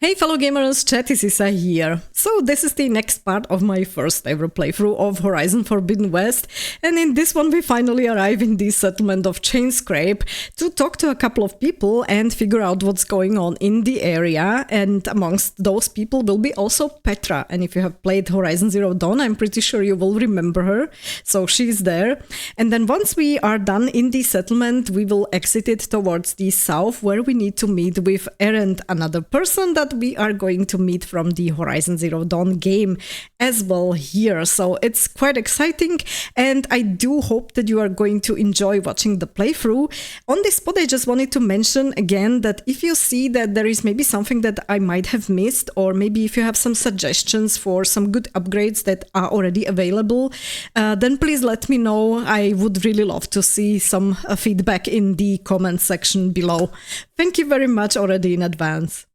Hey fellow gamers, Chatty Sisa here. So this is the next part of my first ever playthrough of Horizon Forbidden West, and in this one we finally arrive in the settlement of Chainscrape to talk to a couple of people and figure out what's going on in the area, and amongst those people will be also Petra, and if you have played Horizon Zero Dawn I'm pretty sure you will remember her, so she's there. And then once we are done in the settlement we will exit it towards the south where we need to meet with Erend, another person that we are going to meet from the Horizon Zero Dawn game as well here. So it's quite exciting and I do hope that you are going to enjoy watching the playthrough. On this spot I just wanted to mention again that if you see that there is maybe something that I might have missed, or maybe if you have some suggestions for some good upgrades that are already available, then please let me know. I would really love to see some feedback in the comment section below. Thank you very much already in advance.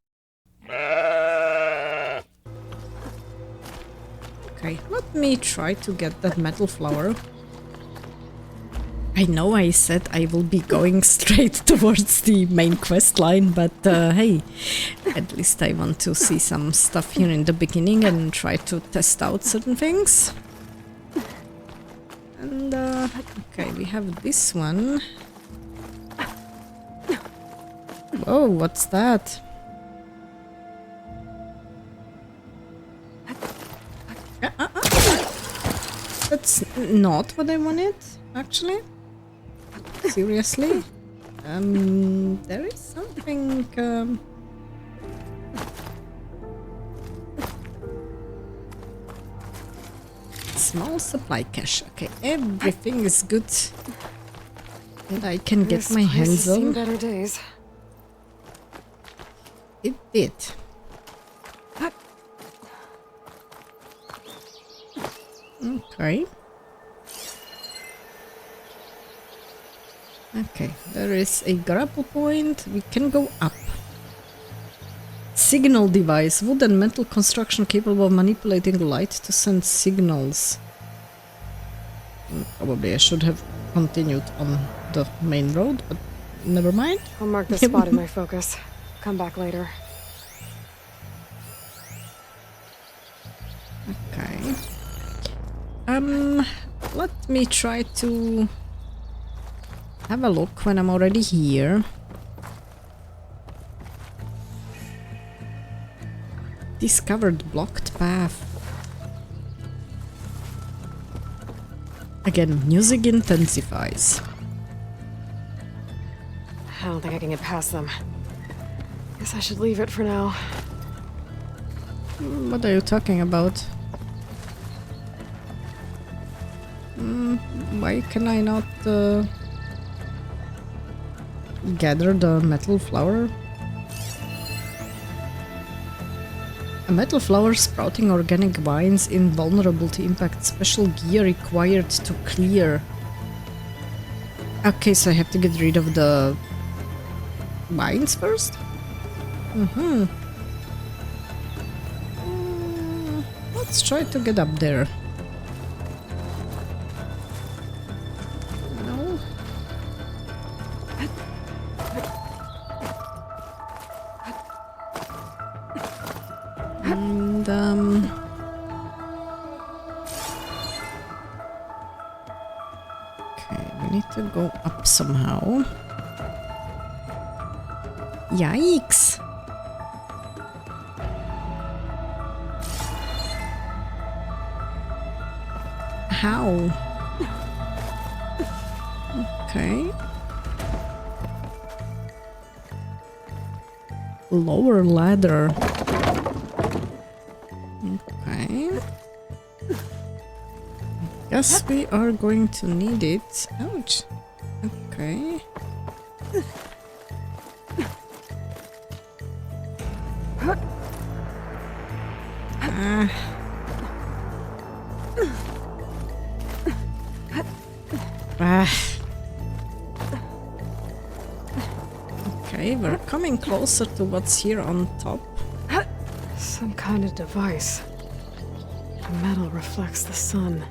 Okay, let me try to get that metal flower. I know I said I will be going straight towards the main quest line, but hey, at least I want to see some stuff here in the beginning and try to test out certain things. And okay, we have this one. Whoa, what's that? That's not what I wanted, actually. Seriously. There is something... Small supply cache. Okay, everything is good that I can get my hands on. Better days. It did. Okay. Okay, there is a grapple point. We can go up. Signal device. Wood and metal construction capable of manipulating light to send signals. Probably I should have continued on the main road, but never mind. I'll mark the spot in my focus. Come back later. Okay. Let me try to have a look when I'm already here. Discovered blocked path. Again, music intensifies. I don't think I can get past them. Guess I should leave it for now. What are you talking about? Why can I not gather the metal flower? A metal flower sprouting organic vines invulnerable to impact. Special gear required to clear. Okay, so I have to get rid of the vines first? Let's try to get up there. No. And okay, we need to go up somehow. Yikes! How? Okay. Lower ladder. Okay. Guess we are going to need it. Ouch. Okay. Okay, we're coming closer to what's here on top. Some kind of device. The metal reflects the sun.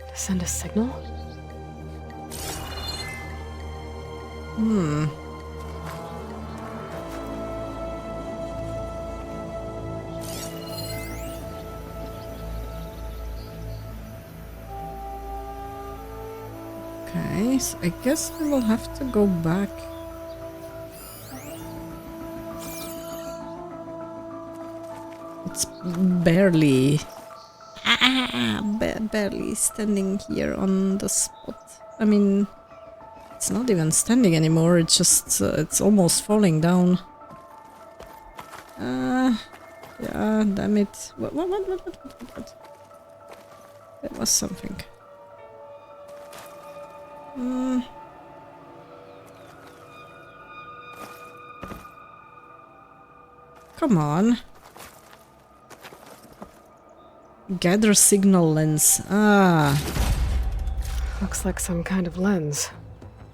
To send a signal? Okay, so I guess I will have to go back. It's barely... barely standing here on the spot. I mean, it's not even standing anymore, it's just... it's almost falling down. Yeah, damn it. What? There was something. Come on. Gather signal lens. Ah. Looks like some kind of lens.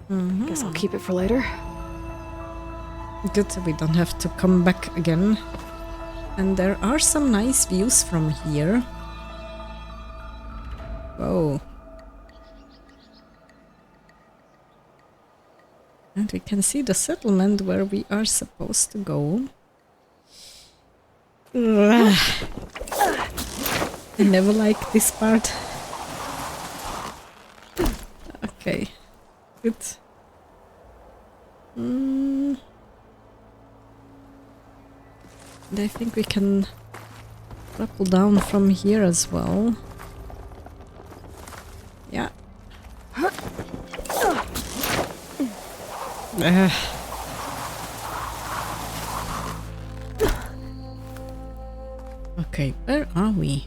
Guess I'll keep it for later. Good, we don't have to come back again. And there are some nice views from here. Whoa. And we can see the settlement where we are supposed to go. I never like this part. Okay, good. And I think we can rappel down from here as well. Yeah. Okay, where are we?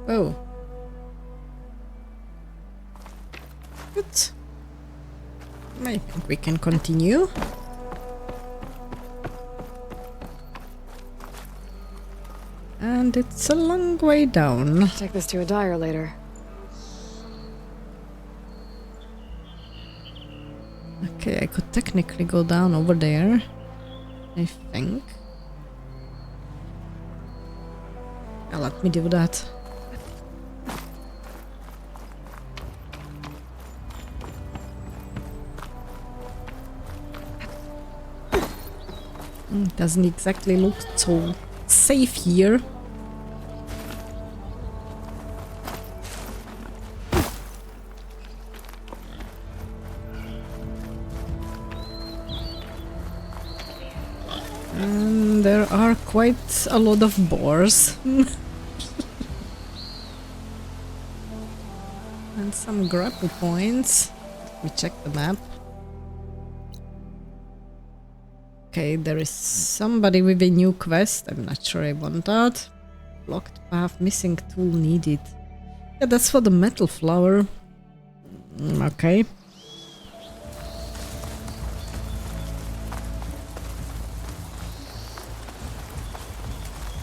Oh. Good. I think we can continue. And it's a long way down. Take this to a dyer later. Okay, I could technically go down over there, I think. Yeah, let me do that. Doesn't exactly look so safe here. And there are quite a lot of boars. And some grapple points. Let me check the map. Okay, there is somebody with a new quest. I'm not sure I want that. Blocked path, missing tool needed. Yeah, that's for the metal flower. Okay.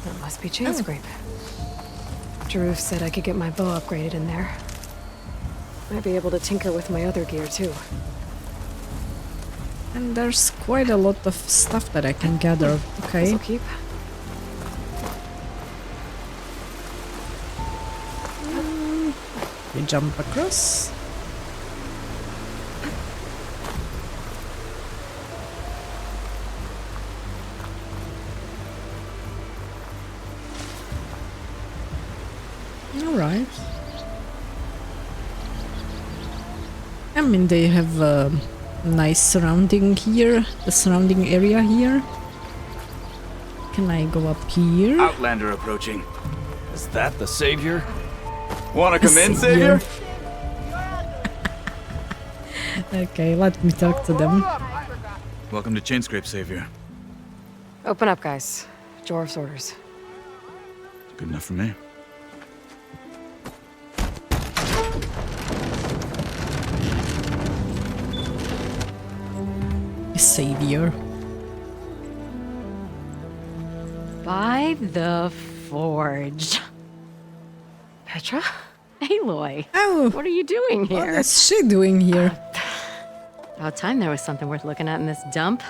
That must be chain scrape. Drew said I could get my bow upgraded in there. Might be able to tinker with my other gear too. And there's quite a lot of stuff that I can gather. Okay. This'll keep. We jump across. Alright. I mean, they have a nice surrounding here, the surrounding area here. Can I go up here? Outlander approaching. Is that the savior? Wanna come in, savior? Okay, let me talk to them. Welcome to Chainscrape, savior. Open up, guys. Dwarf's orders. Good enough for me. Savior. By the forge. Petra? Aloy, Oh, what are you doing what here? is she doing here? About time there was something worth looking at in this dump.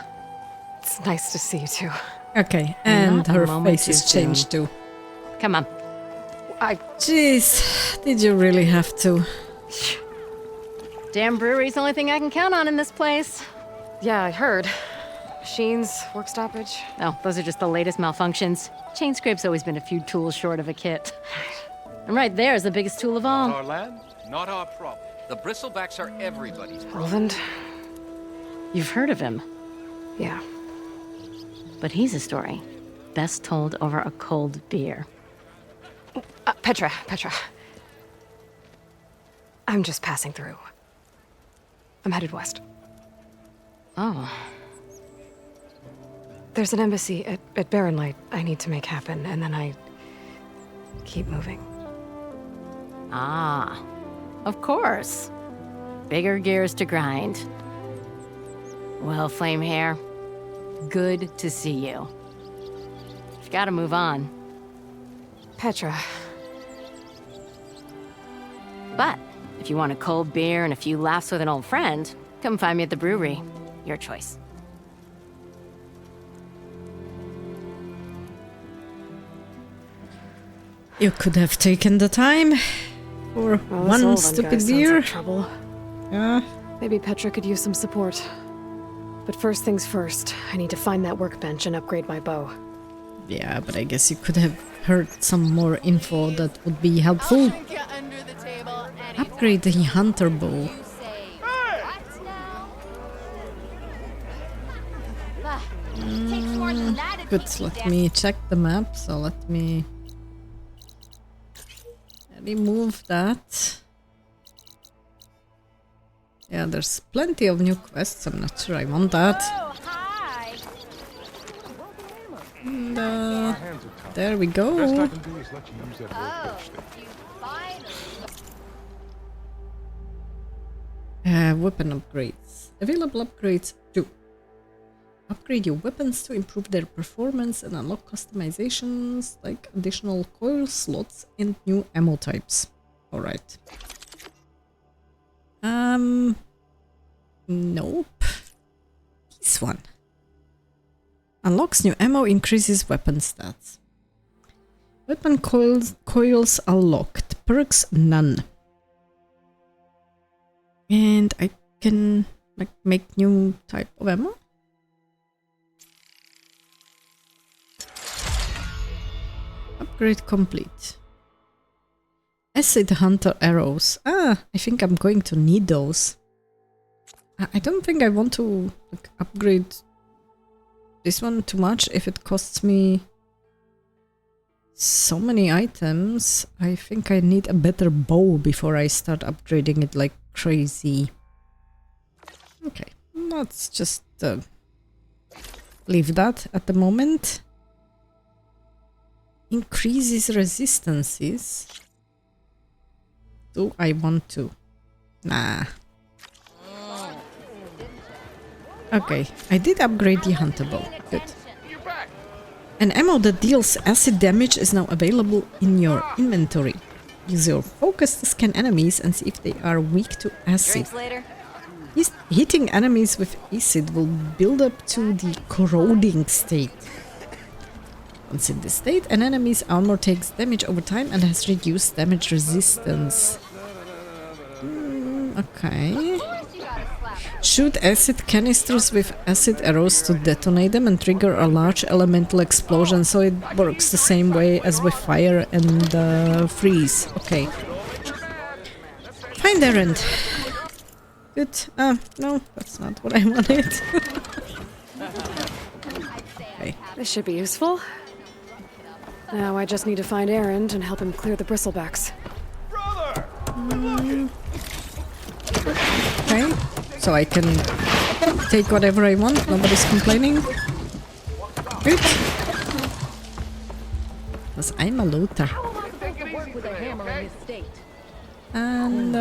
It's nice to see you too. Okay, and Not a her moment face too is changed too. Come on. Jeez, did you really have to? Damn brewery's the only thing I can count on in this place. Yeah, I heard. Machines, work stoppage. Oh, those are just the latest malfunctions. Chainscrape's always been a few tools short of a kit. And right there is the biggest tool of all. Our lad, Not our problem. The bristlebacks are everybody's problem. Roland? You've heard of him, Yeah. but he's a story best told over a cold beer. Petra. I'm just passing through. I'm headed west. Oh, There's an embassy at Barrenlight I need to make happen, and then I keep moving. ah, of course. Bigger gears to grind. Well, Flamehair, good to see you. You've got to move on. Petra. But if you want a cold beer and a few laughs with an old friend, come find me at the brewery. Your choice. You could have taken the time for Well, this one Olin guy stupid sounds beer. like trouble. Yeah. Maybe Petra could use some support. But first things first, I need to find that workbench and upgrade my bow. Yeah, but I guess you could have heard some more info that would be helpful. Upgrade the hunter bow. Good, let me check the map, so let me remove that. Yeah, there's plenty of new quests, I'm not sure I want that. And, there we go. Weapon upgrades. Available upgrades too. Upgrade your weapons to improve their performance and unlock customizations like additional coil slots and new ammo types. Alright. Nope. This one. Unlocks new ammo, increases weapon stats. Weapon coils are locked. Perks none. And I can like make new type of ammo. Upgrade complete. Acid Hunter arrows. Ah, I think I'm going to need those. I don't think I want to like, upgrade this one too much if it costs me so many items. I think I need a better bow before I start upgrading it like crazy. Okay, let's just leave that at the moment. Increases resistances. Do I want to? Nah. Okay, I did upgrade the hunter bow. Good. An ammo that deals acid damage is now available in your inventory. Use your focus to scan enemies and see if they are weak to acid. Hitting enemies with acid will build up to the corroding state. Once in this state, an enemy's armor takes damage over time and has reduced damage resistance. Okay. Shoot acid canisters with acid arrows to detonate them and trigger a large elemental explosion, so it works the same way as with fire and freeze. Okay. Find errand. Good. No, that's not what I wanted. Okay. This should be useful. Now I just need to find Erend and help him clear the bristlebacks. Okay. So I can take whatever I want, nobody's complaining. Good. Because I'm a looter. And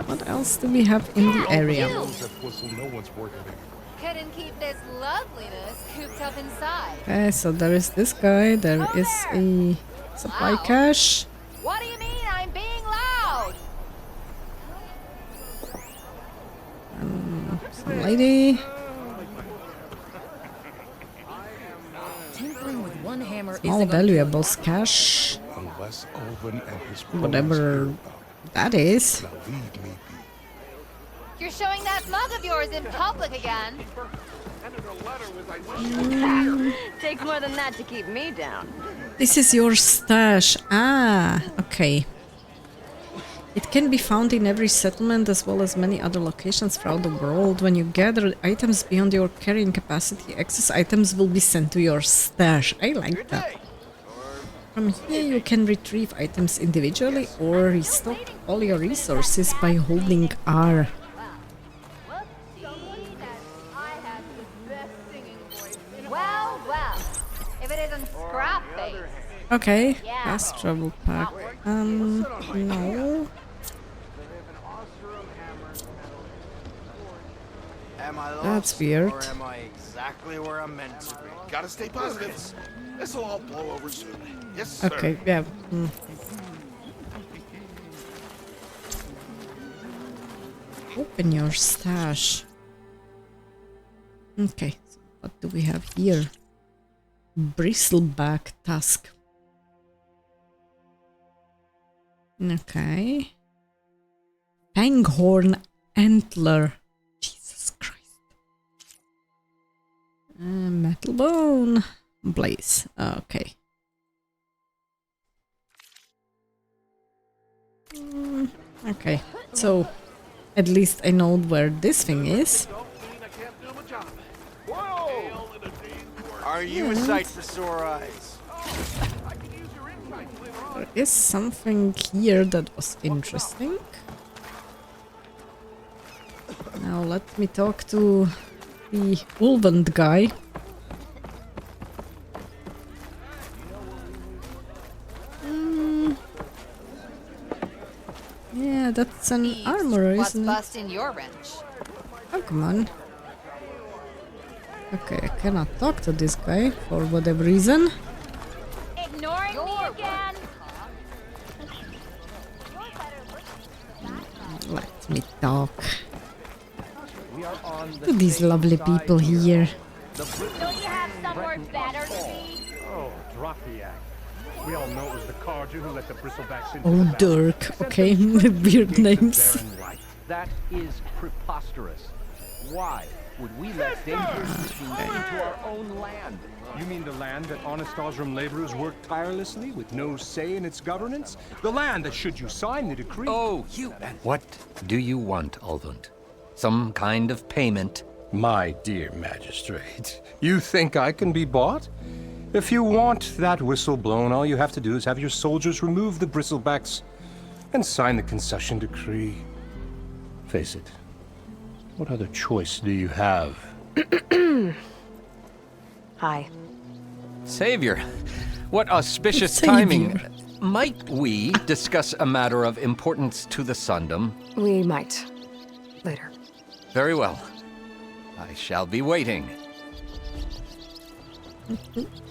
what else do we have in the area? Couldn't keep this loveliness cooped up inside. Okay, so there is this guy, there is a supply cache. What do you mean I'm being loud? Some lady. Tinkering with one hammer Small valuables cache. Whatever that is. You're showing that mug of yours in public again. Takes more than that to keep me down. This is your stash. Ah, okay. It can be found in every settlement as well as many other locations throughout the world. When you gather items beyond your carrying capacity, excess items will be sent to your stash. I like that. From here you can retrieve items individually or restock all your resources by holding R. Well, well. If it isn't scrap face. Okay, fast travel pack. No. Am I lost, That's weird. or am I exactly where I'm meant to be? Gotta stay positive. This'll all blow over soon. Yes, sir. Okay, yeah. Open your stash. Okay, so what do we have here? Bristleback tusk. Okay. Fanghorn antler. Jesus Christ. Metal bone. Blaze. Okay. Okay, so at least I know where this thing is. Are you a sight for sore eyes? There is something here that was interesting. Now let me talk to the Ulvand guy. Yeah, that's an armor, What's isn't it? busting your wrench? Oh, come on. Okay, I cannot talk to this guy for whatever reason. Ignoring me again? Let me talk to these lovely people here. Don't you have somewhere better to be? Oh, drop the act. We all know it was the Carja who let the bristlebacks into Oh, the valley. Dirk. Okay, weird names. Baron right. That is preposterous. Why would we let dangerous machines into our own land? You mean the land that honest Osram laborers work tirelessly with no say in its governance? The land that, should you sign the decree... Oh, you... What do you want, Ulvund? Some kind of payment? My dear magistrate, you think I can be bought? If you want that whistle blown, all you have to do is have your soldiers remove the bristlebacks and sign the concession decree. Face it, what other choice do you have? Hi. Savior, what auspicious Savior. timing. Might we discuss a matter of importance to the Sundom? We might. Later. Very well. I shall be waiting.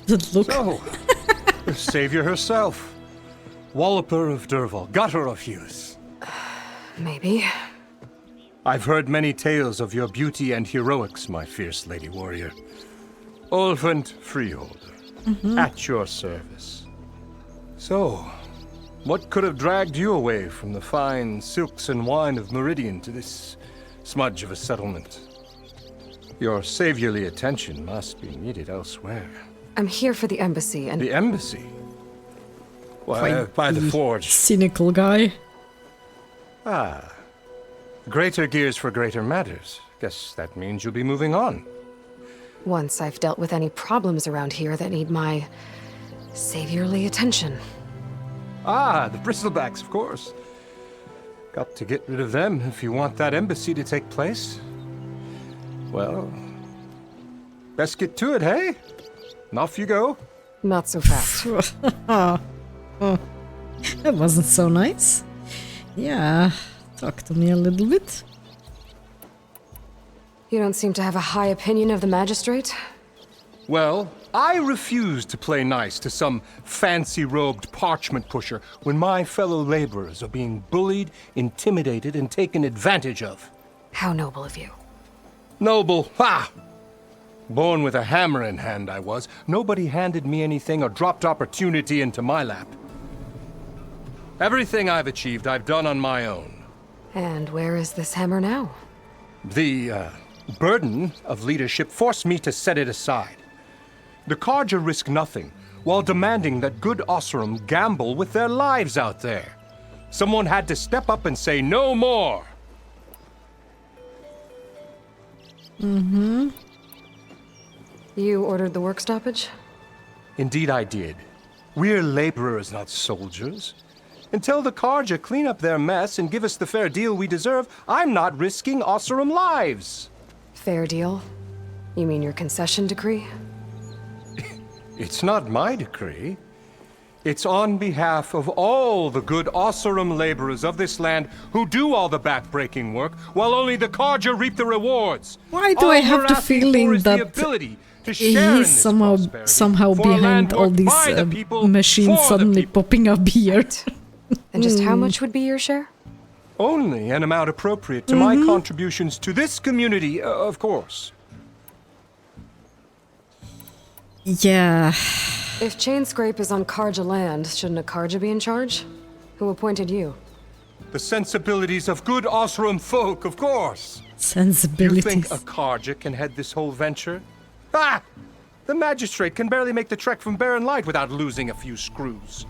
That look. So, the savior herself, Walloper of Derval, gutter of youth. Maybe. I've heard many tales of your beauty and heroics, my fierce lady warrior. Ulvund Freeholder, at your service. So, what could have dragged you away from the fine silks and wine of Meridian to this smudge of a settlement? Your saviorly attention must be needed elsewhere. I'm here for the embassy and... The embassy? Why, by the forge. Cynical guy. Ah. Greater gears for greater matters. Guess that means you'll be moving on. Once I've dealt with any problems around here that need my saviorly attention. Ah, the bristlebacks, of course. Got to get rid of them if you want that embassy to take place. Well, best get to it, hey? And off you go. Not so fast. Oh, that wasn't so nice. Yeah, talk to me a little bit. You don't seem to have a high opinion of the magistrate? Well, I refuse to play nice to some fancy-robed parchment pusher when my fellow laborers are being bullied, intimidated, and taken advantage of. How noble of you. Noble, ha! Born with a hammer in hand, I was. Nobody handed me anything or dropped opportunity into my lap. Everything I've achieved, I've done on my own. And where is this hammer now? The, burden of leadership forced me to set it aside. The Carja risk nothing, while demanding that good Osram gamble with their lives out there. Someone had to step up and say no more. Mm-hmm. You ordered the work stoppage? Indeed I did. We're laborers, not soldiers. Until the Karja clean up their mess and give us the fair deal we deserve, I'm not risking Oseram lives. Fair deal? You mean your concession decree? It's not my decree. It's on behalf of all the good Oseram laborers of this land who do all the back-breaking work, while only the Karja reap the rewards. Why do I have the feeling that he's somehow behind all these machines suddenly popping up here? And just how much would be your share? Only an amount appropriate to my contributions to this community, of course. Yeah. If Chain Scrape is on Karja land, shouldn't a Karja be in charge? Who appointed you? The sensibilities of good Oseram folk, of course. Sensibilities. You think a Karja can head this whole venture? Ah! The magistrate can barely make the trek from Barren Light without losing a few screws.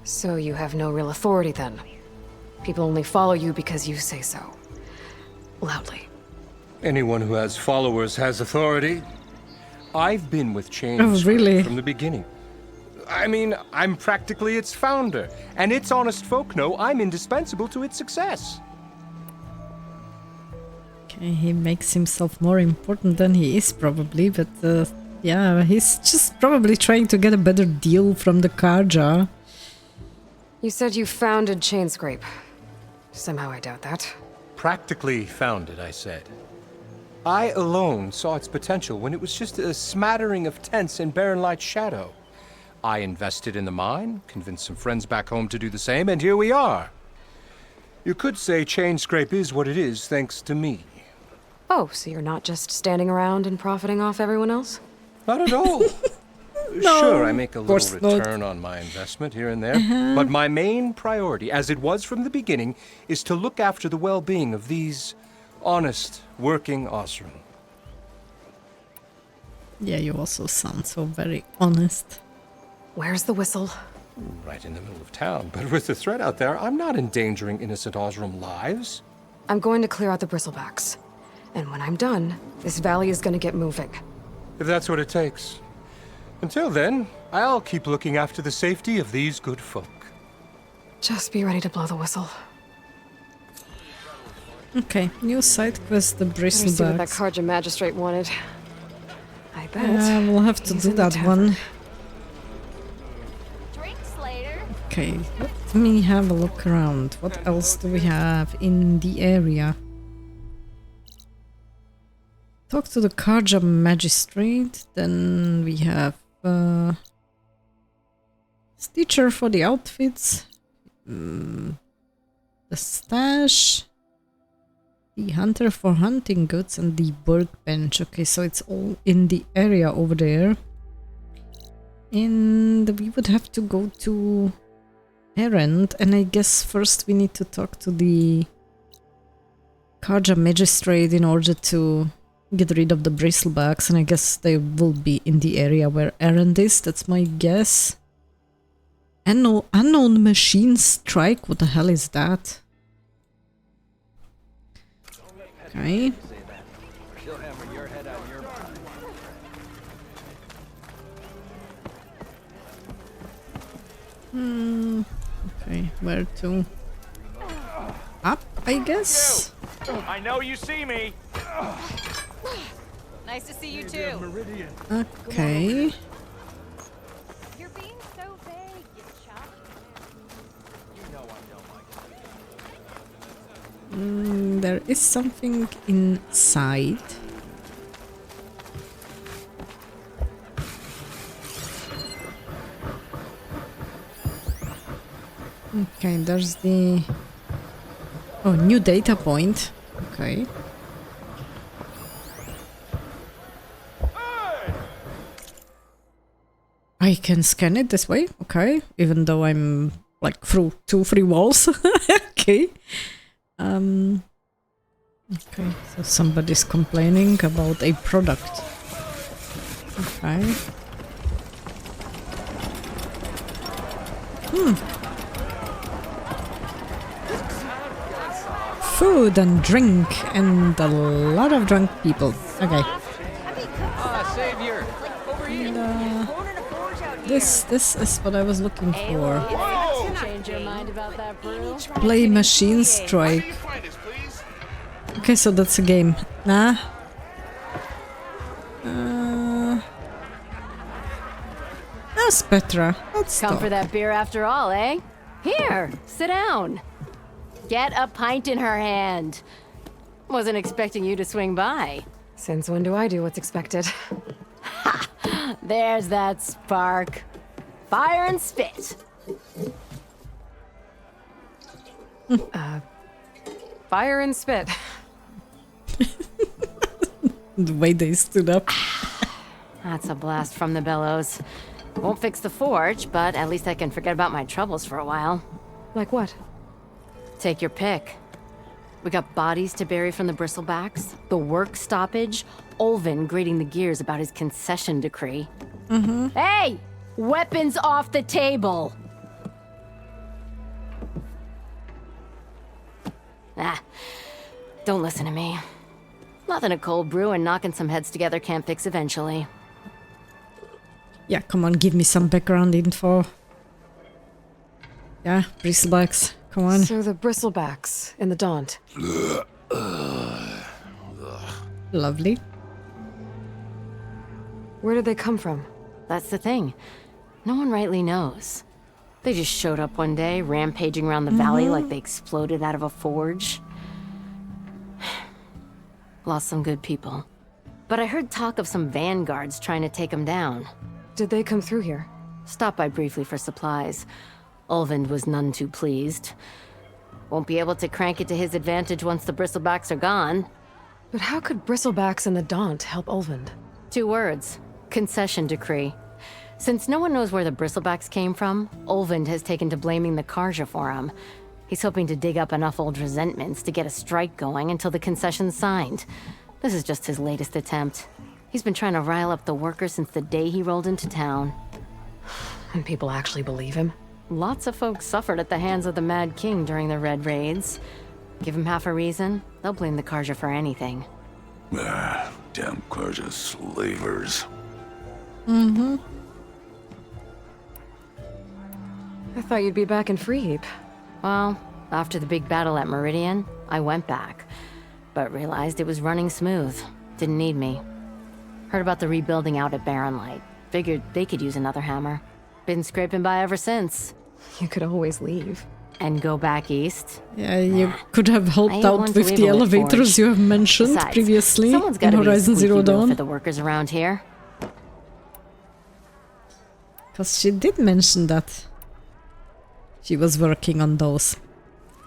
So you have no real authority then? People only follow you because you say so. Loudly. Anyone who has followers has authority. I've been with Chain Oh, really? from the beginning. I mean, I'm practically its founder, and its honest folk know I'm indispensable to its success. Okay, he makes himself more important than he is probably, but yeah, he's just probably trying to get a better deal from the Karja. You said you founded Chain Scrape. Somehow I doubt that. Practically founded, I said. I alone saw its potential when it was just a smattering of tents in Barren Light's shadow. I invested in the mine, convinced some friends back home to do the same, and here we are. You could say Chain Scrape is what it is thanks to me. Oh, so you're not just standing around and profiting off everyone else? Not at all. No, sure, I make a course little not. return on my investment here and there, but my main priority, as it was from the beginning, is to look after the well-being of these honest, working Oseram. Yeah, you also sound so very honest. Where's the whistle? Right in the middle of town, but with the threat out there, I'm not endangering innocent Oseram lives. I'm going to clear out the bristlebacks. And when I'm done, this valley is going to get moving. If that's what it takes. Until then, I'll keep looking after the safety of these good folk. Just be ready to blow the whistle. Okay, new side quest, the Better see what that bristlebacks. Karja magistrate wanted. I bet. We'll have to he's do in the that tavern. one. Drinks later. Okay, let me have a look around. What else do we have in the area? Talk to the Karja magistrate. Then we have stitcher for the outfits, the stash, the hunter for hunting goods, and the workbench. Okay, so it's all in the area over there. And we would have to go to Errand, and I guess first we need to talk to the Karja magistrate in order to get rid of the bristlebacks, and I guess they will be in the area where Errand is, that's my guess. Unknown machine strike, what the hell is that? Okay. Okay, where to? Up, I guess? I know you see me. Nice to see you too. Okay. You're being so vague, you chop. There is something inside. Okay, there's the... Oh, new data point. Okay. I can scan it this way, okay, even though I'm like through 2-3 walls. Okay. Okay, so somebody's complaining about a product. Okay. food and drink and a lot of drunk people. Okay. Savior! Over here! This is what I was looking for. Change your mind about that brew? Play Machine Strike. Okay, so that's a game. Nah. That's Petra. Let's Come talk. for that beer after all, eh? Here, sit down. Get a pint in her hand. Wasn't expecting you to swing by. Since when do I do what's expected? There's that spark. Fire and spit. Fire and spit. The way they stood up. That's a blast from the bellows. Won't fix the forge, but at least I can forget about my troubles for a while. Like what? Take your pick. We got bodies to bury from the bristlebacks, the work stoppage, Olvin grating the gears about his concession decree. Hey! Weapons off the table! Don't listen to me. Nothing a cold brew and knocking some heads together can't fix eventually. Yeah, come on, give me some background info. Yeah, bristlebacks, come on. So the bristlebacks in the Daunt. Lovely. Where did they come from? That's the thing. No one rightly knows. They just showed up one day, rampaging around the valley like they exploded out of a forge. Lost some good people. But I heard talk of some vanguards trying to take them down. Did they come through here? Stopped by briefly for supplies. Olvind was none too pleased. Won't be able to crank it to his advantage once the bristlebacks are gone. But how could bristlebacks in the Daunt help Olvind? 2 words. Concession decree. Since no one knows where the bristlebacks came from, Olvind has taken to blaming the Karja for him. He's hoping to dig up enough old resentments to get a strike going until the concession's signed. This is just his latest attempt. He's been trying to rile up the workers since the day he rolled into town. And people actually believe him? Lots of folks suffered at the hands of the Mad King during the Red Raids. Give him half a reason, they'll blame the Karja for anything. Damn Karja slavers. I thought you'd be back in Freeheap. Well, after the big battle at Meridian, I went back. But realized it was running smooth. Didn't need me. Heard about the rebuilding out at Barren Light. Figured they could use another hammer. Been scraping by ever since. You could always leave. And go back east. Yeah, you could have helped ain't out one to with leave the a lit elevators forge. you have mentioned Besides, previously someone's in gotta be a Horizon squeaky Zero wheel Dawn. for the workers around here. Because she did mention that she was working on those.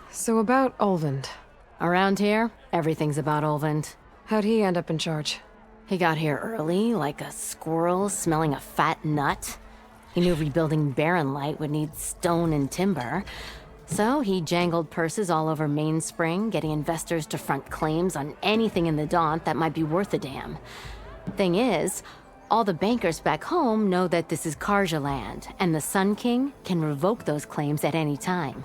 So about Olvind. Around here, everything's about Olvind. How'd he end up in charge? He got here early, like a squirrel smelling a fat nut. He knew rebuilding Barren Light would need stone and timber. So he jangled purses all over Mainspring, getting investors to front claims on anything in the Daunt that might be worth a damn. Thing is, all the bankers back home know that this is Karja land, and the Sun King can revoke those claims at any time.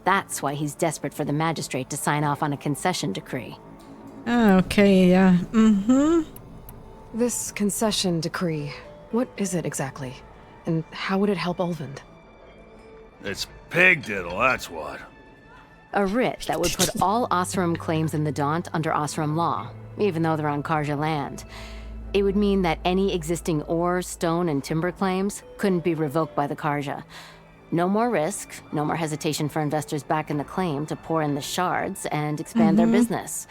That's why he's desperate for the magistrate to sign off on a concession decree. Ah, okay, yeah. This concession decree, what is it exactly? And how would it help Olvind? It's pig diddle, that's what. A writ that would put all Osram claims in the Daunt under Osram law, even though they're on Karja land. It would mean that any existing ore, stone, and timber claims couldn't be revoked by the Karja. No more risk, no more hesitation for investors back in the claim to pour in the shards and expand their business.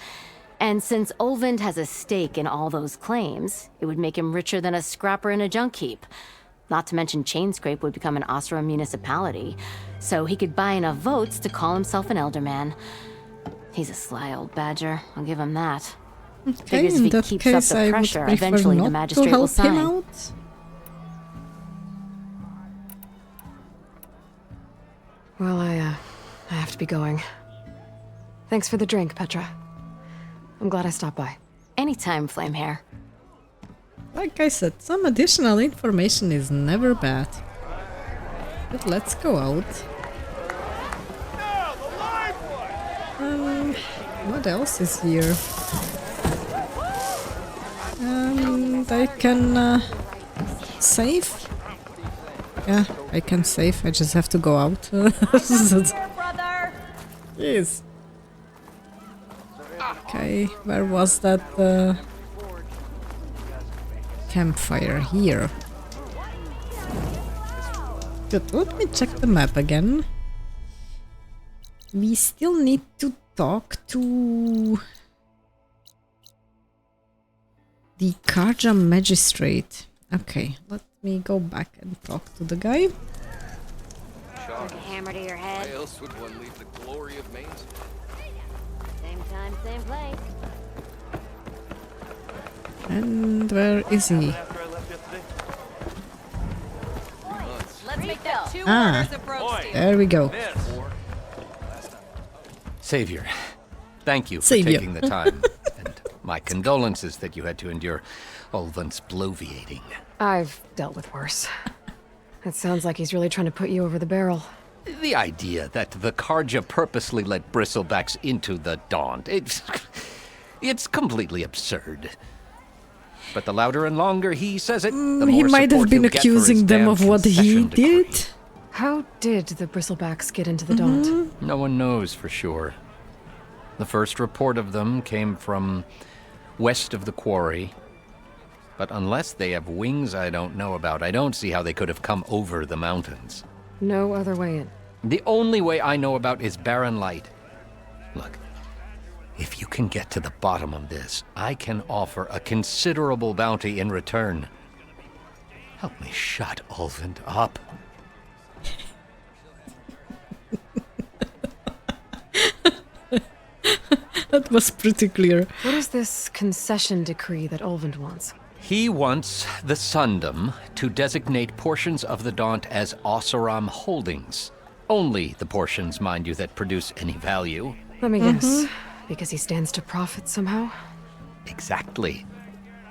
And since Olvind has a stake in all those claims, it would make him richer than a scrapper in a junk heap. Not to mention Chainscrape would become an Osram municipality, so he could buy enough votes to call himself an elderman. He's a sly old badger, I'll give him that. Okay, Figures if in he that keeps case up the I would pressure, prefer eventually the not to magistrate will help him sign. out. Well, I have to be going. Thanks for the drink, Petra. I'm glad I stopped by. Anytime, Flamehair. Like I said, some additional information is never bad. But let's go out. What else is here? And I can save? Yeah, I can save. I just have to go out. Yes. Okay, where was that campfire? Here. Good, let me check the map again. We still need to talk to the Karja magistrate. Okay, let me go back and talk to the guy. Took a hammer to your head. Why else would one leave the glory of Maine? Same time, same place. And where is he? Let's make that two Ah, orders of roast. there we go. Savior, thank you for Savior. taking the time. And my condolences that you had to endure Ulvant's bloviating. I've dealt with worse. It sounds like he's really trying to put you over the barrel. The idea that the Karja purposely let bristlebacks into the Daunt, it's completely absurd. But the louder and longer he says it, the more He might have support been he'll get for accusing his them damn of what he concession decree. did. How did the bristlebacks get into the Daunt? No one knows for sure. The first report of them came from west of the quarry. But unless they have wings I don't know about, I don't see how they could have come over the mountains. No other way in. The only way I know about is barren light. Look, if you can get to the bottom of this, I can offer a considerable bounty in return. Help me shut Ulvant up. That was pretty clear. What is this concession decree that Ulvant wants? He wants the Sundom to designate portions of the Daunt as Oseram holdings. Only the portions, mind you, that produce any value. Let me guess. Because he stands to profit somehow? Exactly.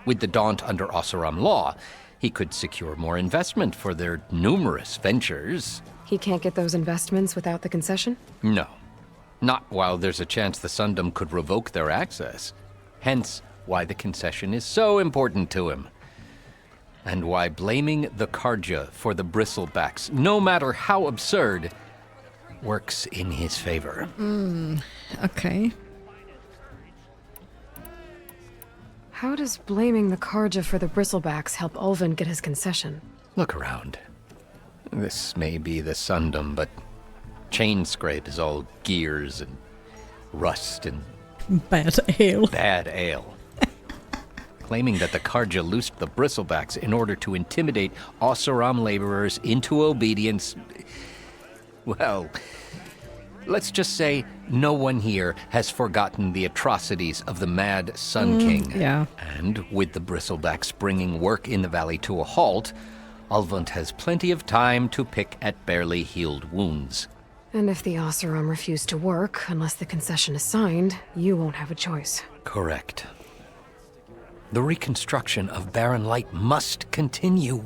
With the Daunt under Oseram law, he could secure more investment for their numerous ventures. He can't get those investments without the concession? No. Not while there's a chance the Sundom could revoke their access. Hence, why the concession is so important to him. And why blaming the Karja for the bristlebacks, no matter how absurd, works in his favor. Okay. How does blaming the Karja for the bristlebacks help Ulvant get his concession? Look around. This may be the Sundom, but Chain Scrape is all gears and rust and Bad ale. bad ale. Claiming that the Karja loosed the bristlebacks in order to intimidate Oseram laborers into obedience. Well, let's just say no one here has forgotten the atrocities of the Mad Sun King. Yeah. And with the bristlebacks bringing work in the valley to a halt, Ulvant has plenty of time to pick at barely healed wounds. And if the Oseram refuse to work, unless the concession is signed, you won't have a choice. Correct. The reconstruction of Barren Light must continue.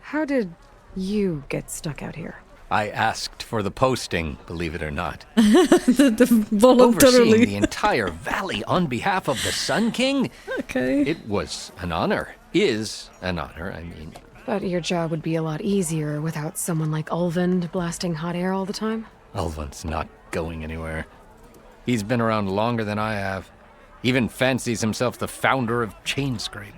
How did you get stuck out here? I asked for the posting, believe it or not. Voluntarily. Overseeing the entire valley on behalf of the Sun King? Okay. It was an honor. Is an honor, I mean. But your job would be a lot easier without someone like Ulvand blasting hot air all the time? Ulvant's not going anywhere. He's been around longer than I have. Even fancies himself the founder of Chain Scrape.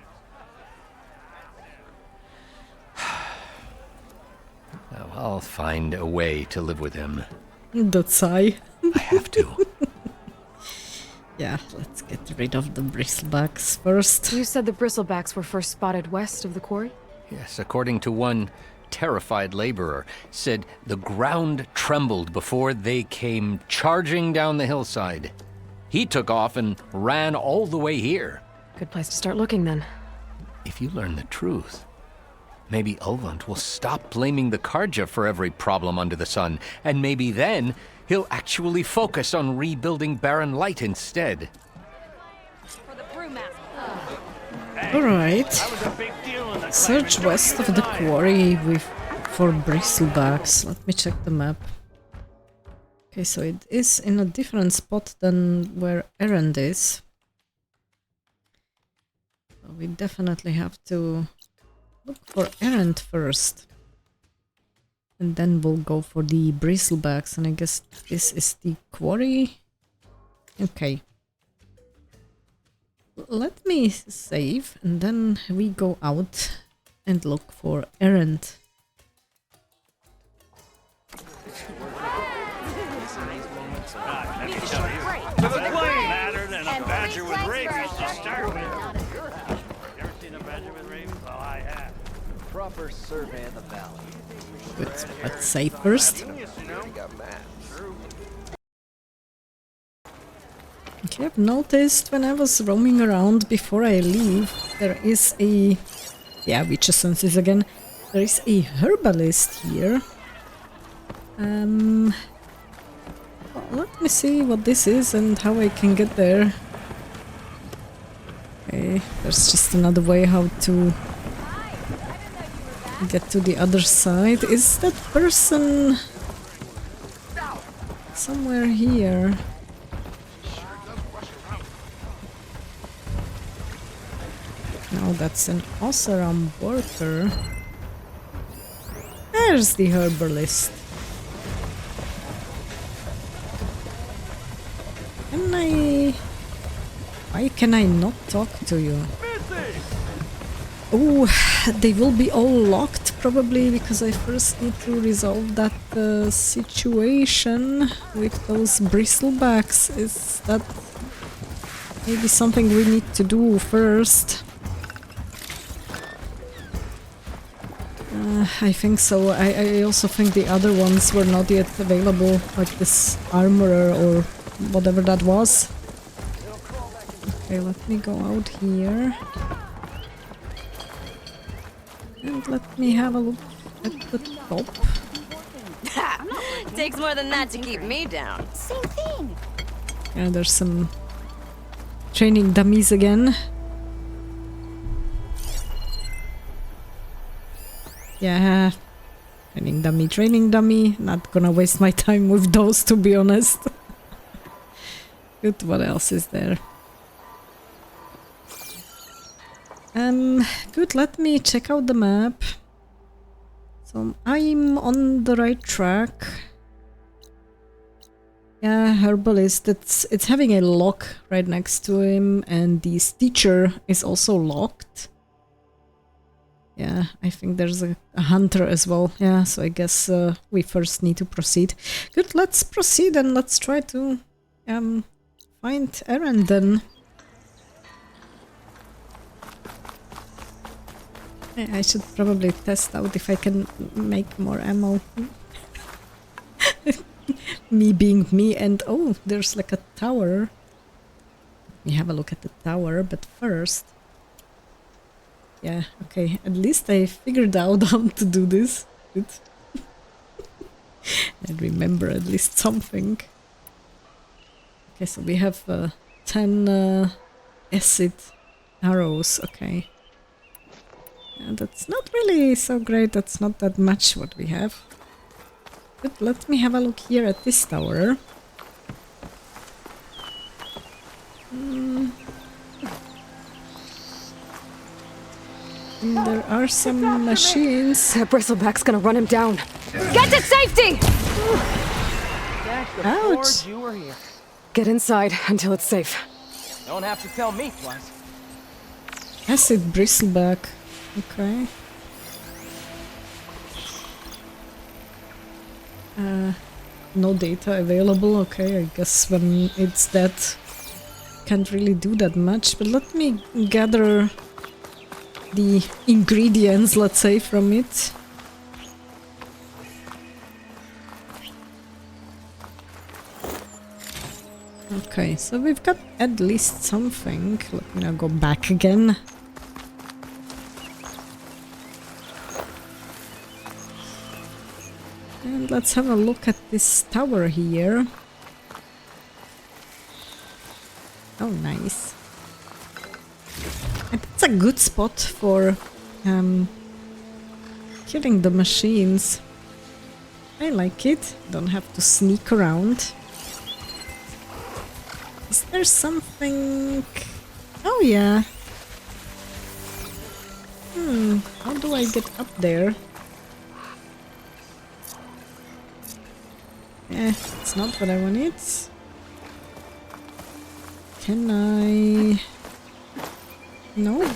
Now, I'll find a way to live with him. That sigh. I have to. Yeah, let's get rid of the bristlebacks first. You said the bristlebacks were first spotted west of the quarry? Yes, according to one terrified laborer, said the ground trembled before they came charging down the hillside. He took off and ran all the way here. Good place to start looking then. If you learn the truth, maybe Ulvant will stop blaming the Karja for every problem under the sun, and maybe then he'll actually focus on rebuilding Barren Light instead. Alright. Search west of the quarry for bristlebacks. Let me check the map. Okay, so it is in a different spot than where Erend is. So we definitely have to look for Erend first. And then we'll go for the bristlebacks, and I guess this is the quarry. Okay. Let me save, and then we go out and look for Erend. Better than a badger with rabies to start with. You ever seen a badger with rabies? Oh, I have. Proper survey of the valley. Let's save first. Okay, I've noticed when I was roaming around before I leave, there is a... yeah, witch essences again. There is a herbalist here. Well, let me see what this is and how I can get there. Okay, there's just another way how to get to the other side. Is that person somewhere here? No, that's an Oseram worker. There's the herbalist. Can I... why can I not talk to you? Oh, they will be all locked probably because I first need to resolve that situation with those bristlebacks. Is that maybe something we need to do first? I think so. I also think the other ones were not yet available, like this armorer or whatever that was. Okay, let me go out here. And let me have a look at the top. Takes more than that to keep me down. Same thing. Yeah, there's some training dummies again. Yeah, training dummy. Not gonna waste my time with those, to be honest. Good, what else is there? Good, let me check out the map. So I'm on the right track. Yeah, herbalist, it's having a lock right next to him, and the teacher is also locked. Yeah, I think there's a hunter as well. Yeah, so I guess we first need to proceed. Good, let's proceed and let's try to find Erend then. I should probably test out if I can make more ammo. Me being me, and oh, there's like a tower. Let me have a look at the tower, but first... yeah, okay, at least I figured out how to do this. Good. I remember at least something. Okay, so we have 10 acid arrows, okay. Yeah, that's not really so great, that's not that much what we have. But let me have a look here at this tower. There are some machines. That bristleback's gonna run him down. Get to safety! Ouch! You were here. Get inside until it's safe. Don't have to tell me twice. Acid bristleback. Okay. No data available. Okay, I guess when it's that, can't really do that much. But let me gather the ingredients, let's say, from it. Okay, so we've got at least something. Let me now go back again. And let's have a look at this tower here. Oh, nice. And it's a good spot for killing the machines. I like it. Don't have to sneak around. Is there something... Oh yeah. How do I get up there? It's not what I wanted. Can I... Nope.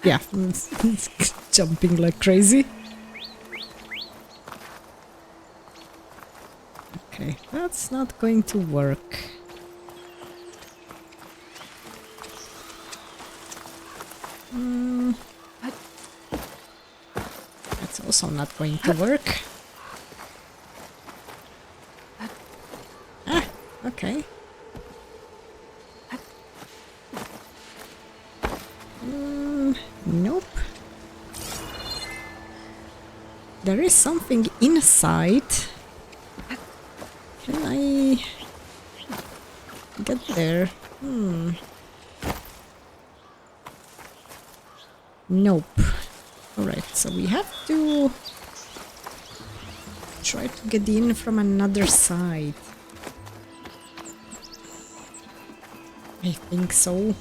Yeah, jumping like crazy. Okay, that's not going to work. That's also not going to work. Ah, okay. Nope. There is something inside. Can I get there? Nope. Alright, so we have to try to get in from another side. I think so.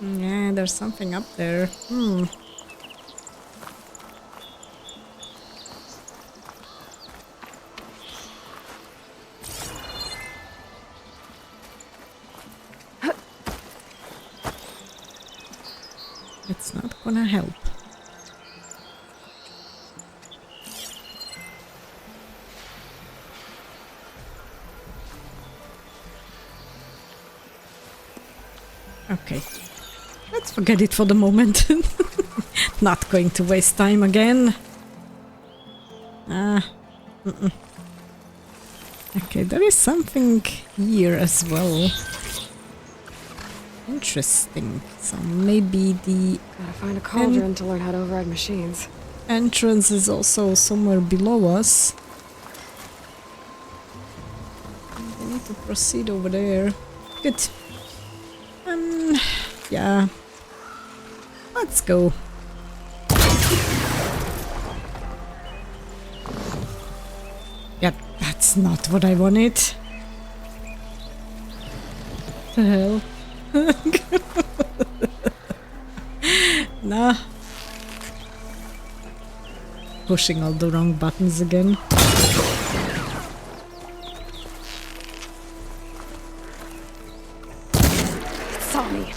Yeah, there's something up there. It's not gonna help. Okay. Let's forget it for the moment. Not going to waste time again. Okay, there is something here as well. Interesting. So maybe the... Gotta find a cauldron to learn how to override machines. Entrance is also somewhere below us. We need to proceed over there. Good. Yeah. Let's go. Yeah, that's not what I wanted. The hell? Nah. Pushing all the wrong buttons again. Saw me.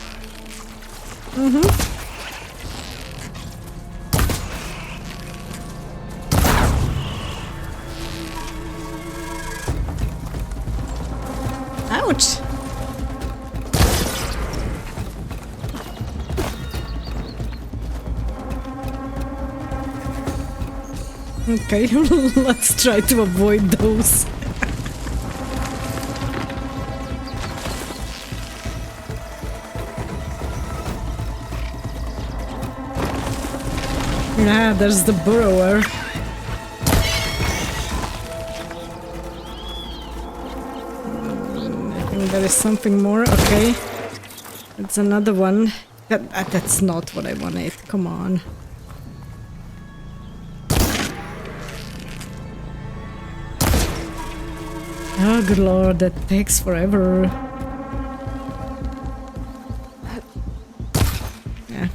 Ouch! Okay, let's try to avoid those. Yeah, there's the burrower. I think there is something more. Okay, it's another one. That's not what I wanted. Come on. Oh, good lord, that takes forever. Yeah.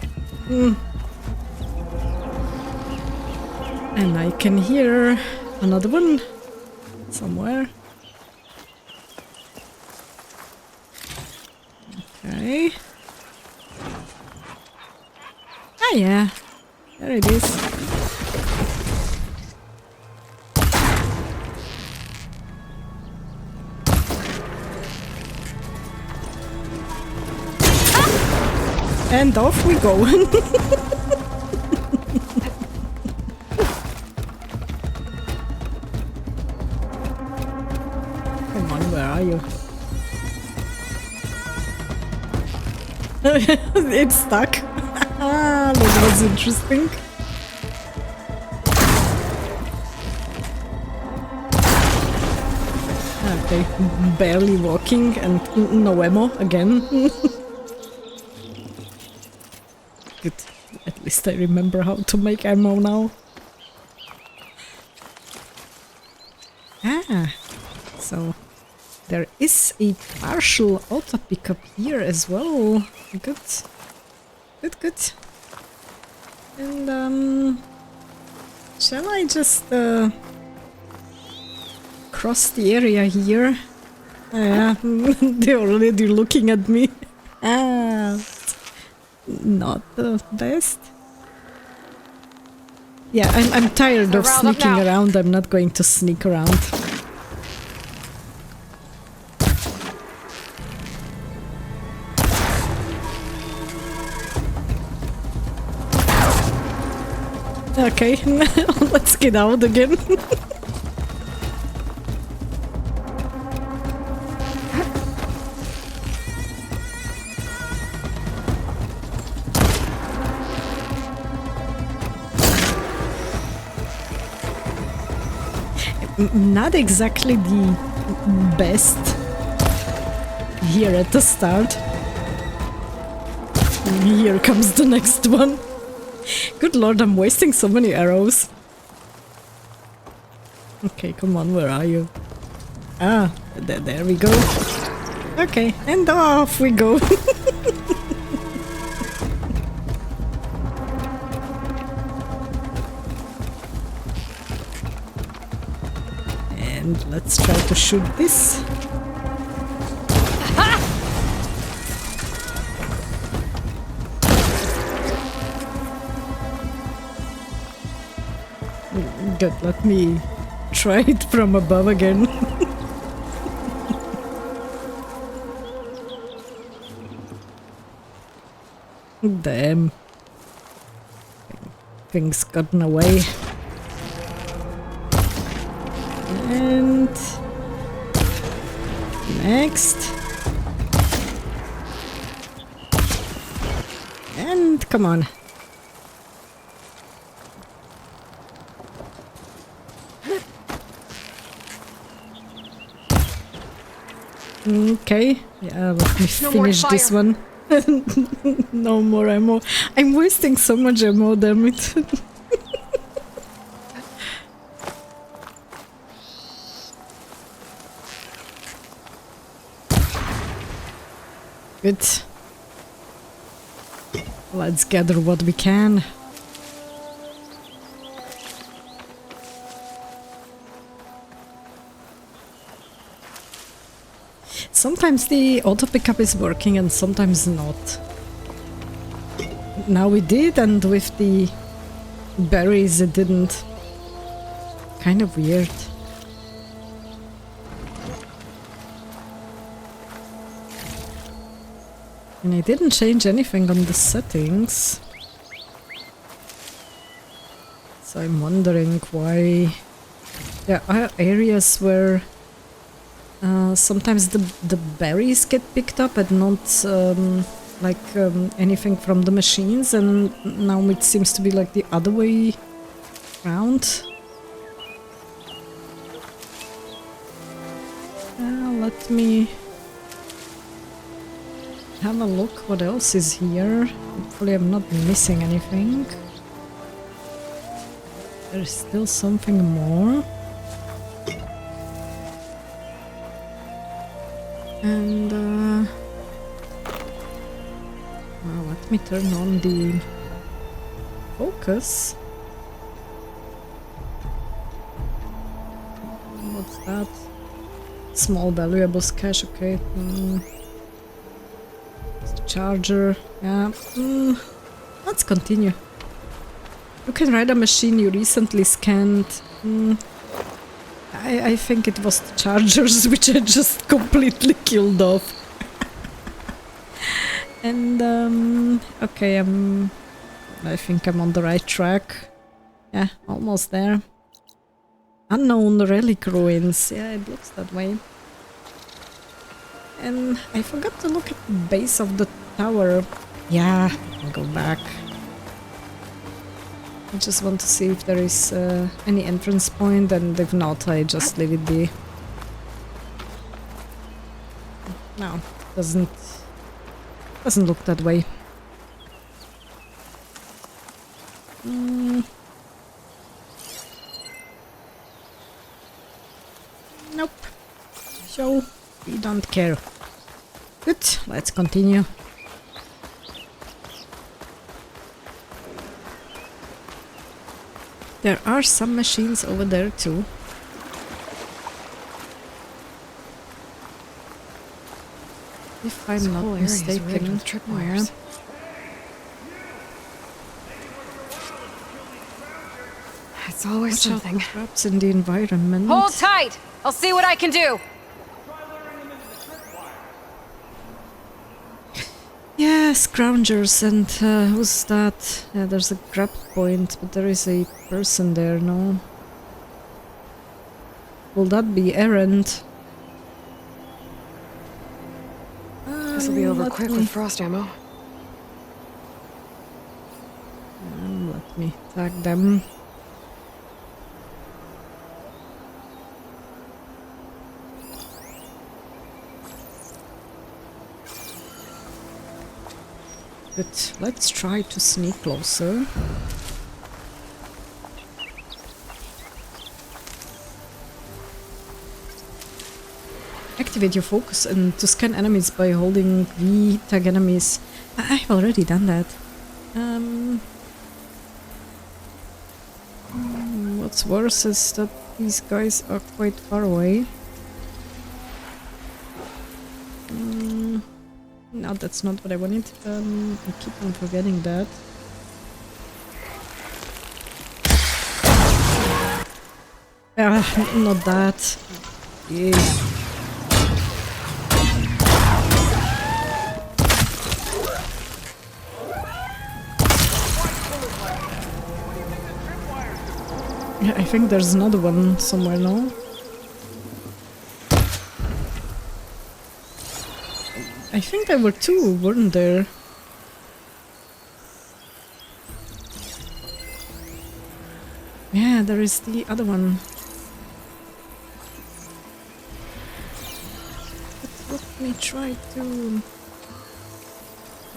And I can hear another one somewhere. Okay. Ah, yeah. There it is. And off we go. Come on, where are you? It's stuck. That was interesting. Okay, barely walking and no ammo again. Good. At least I remember how to make ammo now. Ah, so there is a partial auto pickup here as well. Good. Good, good. And shall I just cross the area here? Yeah, they're already looking at me. Ah, not the best. Yeah, I'm tired of sneaking around. I'm not going to sneak around. Okay, let's get out again. Not exactly the best here at the start. Here comes the next one. Good lord, I'm wasting so many arrows. Okay, come on, where are you? Ah, there we go. Okay, and off we go. And let's try to shoot this. Good, let me try it from above again. Damn. Things gotten away. And next. And come on. Okay, yeah, let me finish this one. No more ammo. I'm wasting so much ammo, damn it. Good. Let's gather what we can. Sometimes the auto pickup is working and sometimes not. Now we did, and with the berries it didn't. Kind of weird. And I didn't change anything on the settings. So I'm wondering why there are areas where sometimes the berries get picked up and not anything from the machines, and now it seems to be like the other way around. Let me have a look what else is here. Hopefully I'm not missing anything. There's still something more. And let me turn on the focus. What's that? Small valuables cache, okay. Charger, yeah. Let's continue. You can ride a machine you recently scanned. I think it was the chargers which I just completely killed off. And okay, I think I'm on the right track. Yeah, almost there. Unknown relic ruins. Yeah, it looks that way. And I forgot to look at the base of the tower. Yeah, I'll go back. I just want to see if there is any entrance point, and if not, I just leave it be. No, doesn't look that way. Nope. So we don't care. Good, let's continue. There are some machines over there too. If I'm not mistaken. With tripwires. It's always something. Traps in the environment. Hold tight! I'll see what I can do! Yeah, scroungers, and who's that? Yeah, there's a grab point, but there is a person there, no? Will that be Errand? This'll be over quick with frost ammo. Let me tag them. Good. Let's try to sneak closer. Activate your focus and to scan enemies by holding V, tag enemies. I've already done that. What's worse is that these guys are quite far away. No, that's not what I wanted. I keep on forgetting that. Not that. Yeah. Yeah, I think there's another one somewhere now. I think there were two, weren't there? Yeah, there is the other one. But let me try to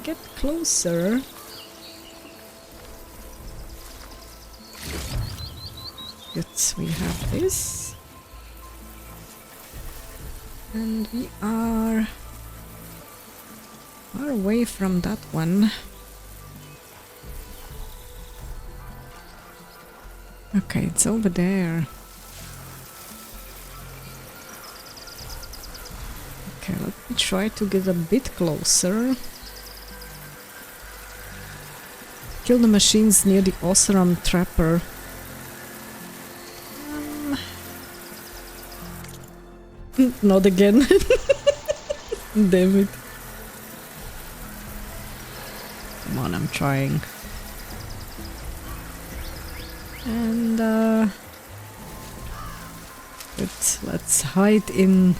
get closer. Good, we have this. And we are far away from that one. Okay, it's over there. Okay, let me try to get a bit closer. Kill the machines near the Osram Trapper. Not again. Damn it. Come on, I'm trying. And good. Let's hide in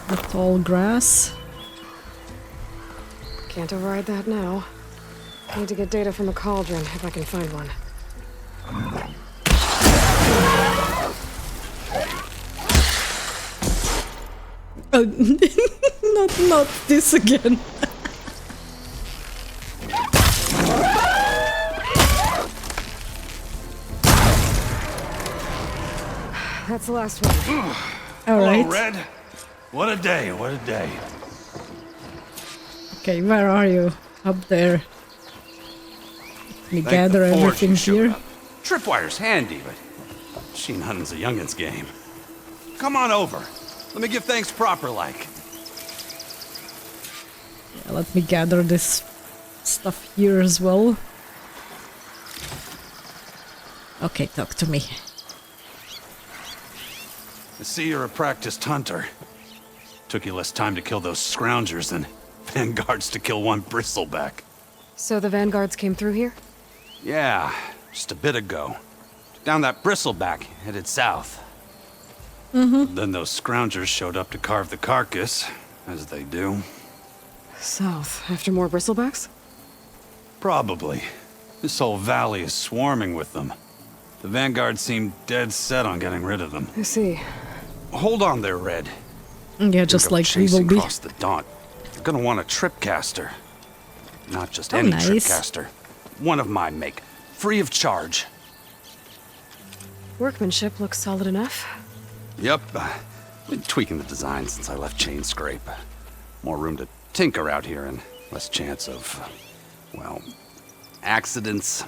the tall grass. Can't override that now. Need to get data from the cauldron if I can find one. Not this again. That's the last one. All right. Hello, Red. What a day, what a day. Okay, where are you? Up there. Let me gather everything here. Tripwire's handy, but machine hunting's a youngin's game. Come on over. Let me give thanks proper like. Yeah, let me gather this stuff here as well. Okay, talk to me. I see you're a practiced hunter. Took you less time to kill those scroungers than vanguards to kill one bristleback. So the vanguards came through here? Yeah, just a bit ago. Down that bristleback, headed south. Then those scroungers showed up to carve the carcass, as they do. South, after more bristlebacks? Probably. This whole valley is swarming with them. The vanguard seemed dead set on getting rid of them. I see. Hold on there, Red. Yeah, just Think of like we will chasing be. across the Daunt. You're gonna want a tripcaster. Not just Oh, any nice. tripcaster. One of my make. Free of charge. Workmanship looks solid enough. Yep. Been tweaking the design since I left Chain Scrape. More room to tinker out here and less chance of, well, accidents.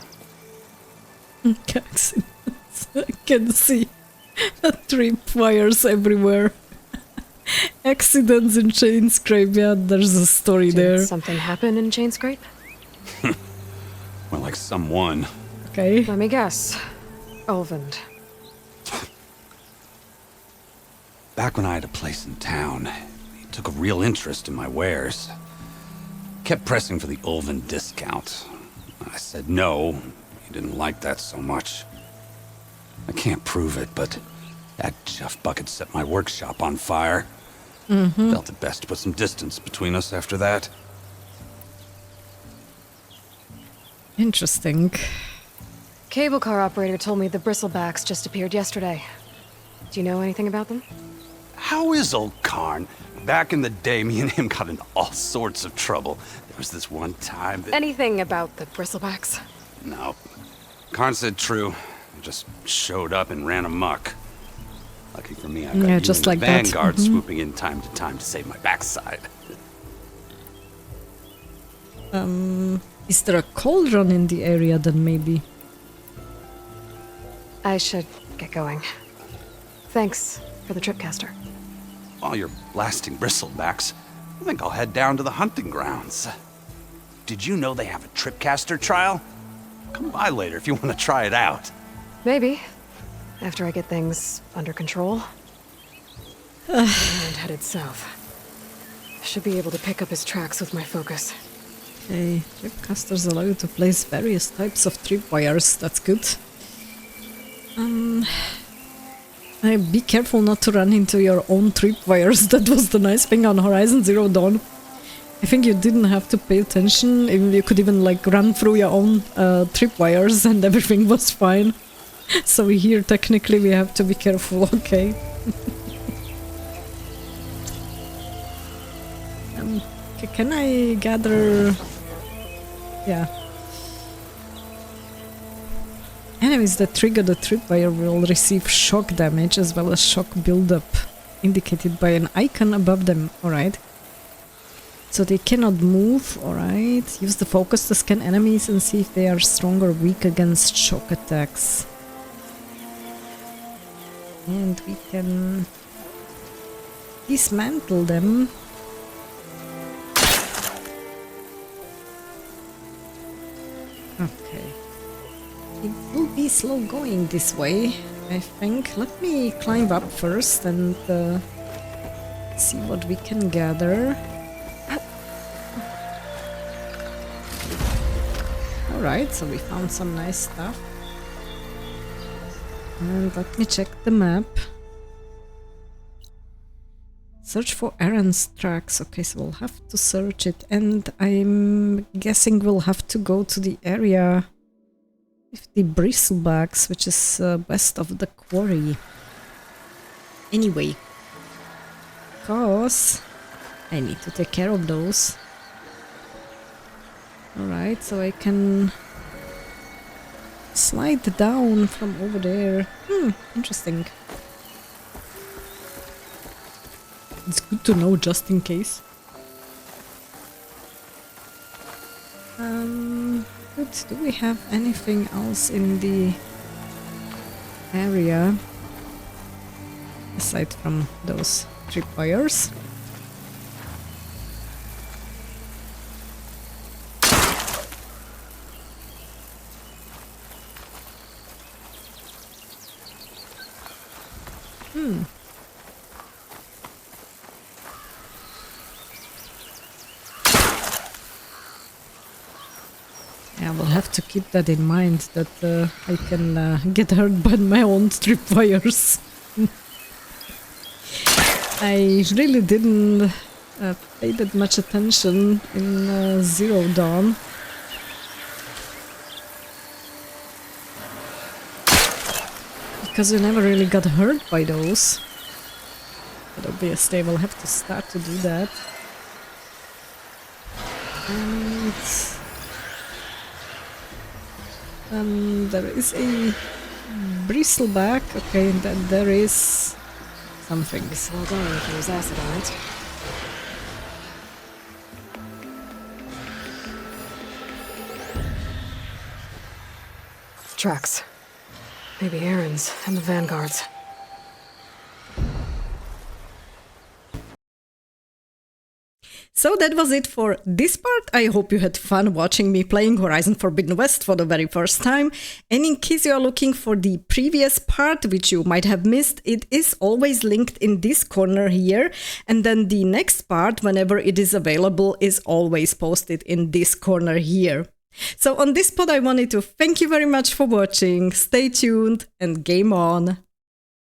Accidents. I can see tripwires everywhere. Accidents in Chain Scrape, yeah, there's a story Did there. something happen in Chain Scrape? Well, like someone. Okay. Let me guess. Olvend. Back when I had a place in town, he took a real interest in my wares. Kept pressing for the Ulven discount. I said no. He didn't like that so much. I can't prove it, but that chuff bucket set my workshop on fire. Felt it best to put some distance between us after that. Interesting. Cable car operator told me the bristlebacks just appeared yesterday. Do you know anything about them? How is old Karn? Back in the day, me and him got into all sorts of trouble. There was this one time that... Anything about the bristlebacks? No. Karn said true. Just showed up and ran amok. Lucky for me, I got Yeah, you just and the like that. Vanguard swooping in time to save my backside. Is there a cauldron in the area then maybe? I should get going. Thanks for the tripcaster. While you're blasting bristlebacks, I think I'll head down to the hunting grounds. Did you know they have a tripcaster trial? Come by later if you want to try it out. Maybe. After I get things under control. And headed south. Should be able to pick up his tracks with my focus. Okay, tripcasters allow you to place various types of tripwires, that's good. Be careful not to run into your own tripwires, that was the nice thing on Horizon Zero Dawn. I think you didn't have to pay attention, you could even like run through your own tripwires and everything was fine. So here technically we have to be careful, okay. Can I gather... Yeah. Enemies that trigger the tripwire will receive shock damage as well as shock buildup, indicated by an icon above them, alright. So they cannot move, alright. Use the focus to scan enemies and see if they are strong or weak against shock attacks. And we can dismantle them. Okay. It will be slow going this way, I think. Let me climb up first and see what we can gather. Alright, so we found some nice stuff. And let me check the map. Search for Aaron's tracks. Okay, so we'll have to search it. And I'm guessing we'll have to go to the area with the bristlebacks, which is west of the quarry. Anyway, because I need to take care of those. Alright, so I can slide down from over there. Interesting. It's good to know just in case. Good. Do we have anything else in the area aside from those tripwires? Yeah, we'll have to keep that in mind, that I can get hurt by my own tripwires. I really didn't pay that much attention in Zero Dawn. Because you never really got hurt by those. But obviously I will have to start to do that. And there is a bristleback. Okay, and then there is something. Be slow going if there was acid on it. Tracks. Maybe Aaron's and the Vanguard's. So that was it for this part. I hope you had fun watching me playing Horizon Forbidden West for the very first time. And in case you are looking for the previous part, which you might have missed, it is always linked in this corner here. And then the next part, whenever it is available, is always posted in this corner here. So on this pod, I wanted to thank you very much for watching. Stay tuned and game on!